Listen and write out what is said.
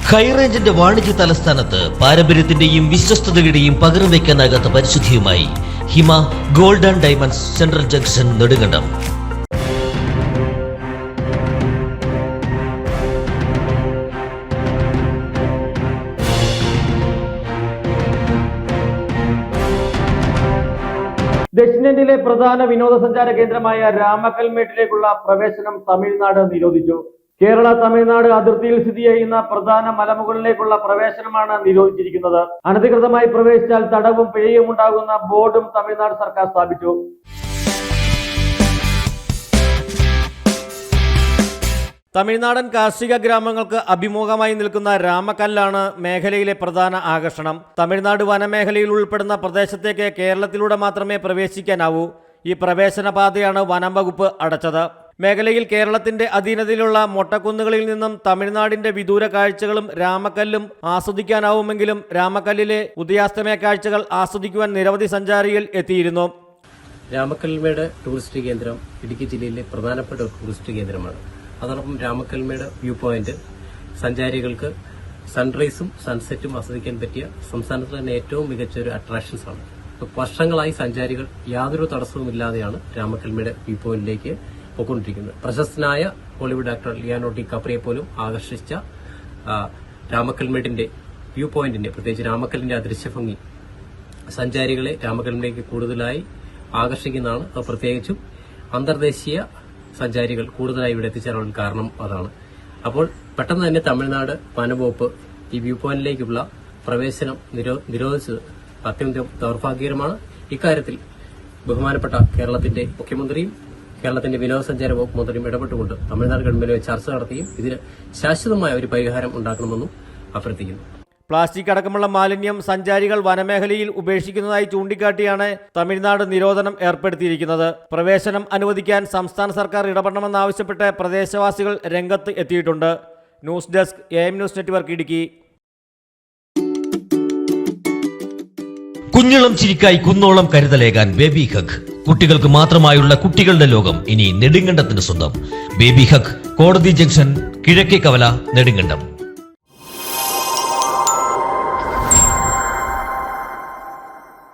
ഹൈറേഞ്ചിന്റെ വാണിജ്യ തലസ്ഥാനത്ത് പാരമ്പര്യത്തിന്റെയും വിശ്വസ്തതയുടെയും പകരം വയ്ക്കാനാകാത്ത പരിശുദ്ധിയുമായി Hima gold and diamonds central junction Nedumkandam. ദക്ഷിണേന്ത്യയിലെ പ്രധാന വിനോദസഞ്ചാര കേന്ദ്രമായ രാമക്കൽമേട്ടിലേക്കുള്ള പ്രവേശനം തമിഴ്നാട് നിരോധിച്ചു. കേരള തമിഴ്നാട് അതിർത്തിയിൽ സ്ഥിതി ചെയ്യുന്ന പ്രധാന മലമുകളിലേക്കുള്ള പ്രവേശനമാണ് നിരോധിച്ചിരിക്കുന്നത്. അനധികൃതമായി പ്രവേശിച്ചാൽ തടവും പിഴയും ഉണ്ടാകുന്ന ബോർഡും തമിഴ്നാട് സർക്കാർ സ്ഥാപിച്ചു. തമിഴ്നാടൻ കാർഷിക ഗ്രാമങ്ങൾക്ക് അഭിമുഖമായി നിൽക്കുന്ന രാമക്കല്ലാണ് മേഖലയിലെ പ്രധാന ആകർഷണം. തമിഴ്നാട് വനമേഖലയിൽ ഉൾപ്പെടുന്ന പ്രദേശത്തേക്ക് കേരളത്തിലൂടെ മാത്രമേ പ്രവേശിക്കാനാവൂ. ഈ പ്രവേശന പാതയാണ് വനം വകുപ്പ് അടച്ചത്. മേഖലയിൽ കേരളത്തിന്റെ അധീനതയിലുള്ള മൊട്ടക്കുന്നുകളിൽ നിന്നും തമിഴ്നാടിന്റെ വിദൂര കാഴ്ചകളും രാമക്കല്ലും ആസ്വദിക്കാനാവുമെങ്കിലും രാമക്കല്ലിലെ ഉദയാസ്തമയ കാഴ്ചകൾ ആസ്വദിക്കുവാൻ നിരവധി സഞ്ചാരികൾ എത്തിയിരുന്നു. രാമക്കൽമേട് ടൂറിസ്റ്റ് കേന്ദ്രം ഇടുക്കി ജില്ലയിലെ പ്രധാനപ്പെട്ട ടൂറിസ്റ്റ് കേന്ദ്രമാണ്. അതോടൊപ്പം രാമക്കൽമേട് വ്യൂ പോയിന്റ് സഞ്ചാരികൾക്ക് സൺറൈസും സൺസെറ്റും ആസ്വദിക്കാൻ പറ്റിയ സംസ്ഥാനത്ത് തന്നെ ഏറ്റവും മികച്ച ഒരു അട്രാക്ഷൻസ് ആണ്. വർഷങ്ങളായി സഞ്ചാരികൾ യാതൊരു തടസ്സവുമില്ലാതെയാണ് രാമക്കൽമേട് വ്യൂ പോയിന്റിലേക്ക് പോയിക്കൊണ്ടിരിക്കുന്നത്. പ്രശസ്തനായ ഹോളിവുഡ് ആക്ടർ ലിയാനോ ഡി കാപ്രിയെ പോലും ആകർഷിച്ച രാമക്കൽമേടിന്റെ വ്യൂ പോയിന്റിന്റെ പ്രത്യേകിച്ച് രാമക്കല്ലിന്റെ അദൃശ്യഭംഗി സഞ്ചാരികളെ രാമക്കൽമേടിലേക്ക് കൂടുതലായി ആകർഷിക്കുന്നതാണ്. പ്രത്യേകിച്ചും അന്തർദേശീയ സഞ്ചാരികൾ കൂടുതലായി ഇവിടെ എത്തിച്ചേരാൻ കാരണം അതാണ്. അപ്പോൾ പെട്ടെന്ന് തന്നെ തമിഴ്നാട് വനംവകുപ്പ് ഈ വ്യൂ പോയിന്റിലേക്കുള്ള പ്രവേശനം നിരോധിച്ചത് അത്യന്തം ദൗർഭാഗ്യകരമാണ്. ഇക്കാര്യത്തിൽ ബഹുമാനപ്പെട്ട കേരളത്തിന്റെ മുഖ്യമന്ത്രിയും കേരളത്തിന്റെ വിനോദസഞ്ചാര വകുപ്പ് മന്ത്രിയും ഇടപെട്ടുകൊണ്ട് തമിഴ്നാട് ഗവൺമെന്റുമായി ചർച്ച നടത്തിയും ഇതിന് ശാശ്വതമായ ഒരു പരിഹാരം ഉണ്ടാക്കണമെന്നും അഭ്യർത്ഥിക്കുന്നു. പ്ലാസ്റ്റിക് അടക്കമുള്ള മാലിന്യം സഞ്ചാരികൾ വനമേഖലയിൽ ഉപേക്ഷിക്കുന്നതായി ചൂണ്ടിക്കാട്ടിയാണ് തമിഴ്നാട് നിരോധനം ഏർപ്പെടുത്തിയിരിക്കുന്നത്. പ്രവേശനം അനുവദിക്കാൻ സംസ്ഥാന സർക്കാർ ഇടപെടണമെന്നാവശ്യപ്പെട്ട് പ്രദേശവാസികൾ രംഗത്ത് എത്തിയിട്ടുണ്ട്. News desk AM news network Idukki. കുഞ്ഞിളം ചിരിക്കായി കുന്നോളം കരുതലേകാൻ ബേബി ഹഗ്. കുട്ടികൾക്ക് മാത്രമായുള്ള കുട്ടികളുടെ ലോകം ഇനി നെടുങ്കണ്ടത്തിന് സ്വന്തം. ബേബി ഹഗ്, കോടതി ജംഗ്ഷൻ, കിഴക്കേ കവല, നെടുങ്കണ്ടം.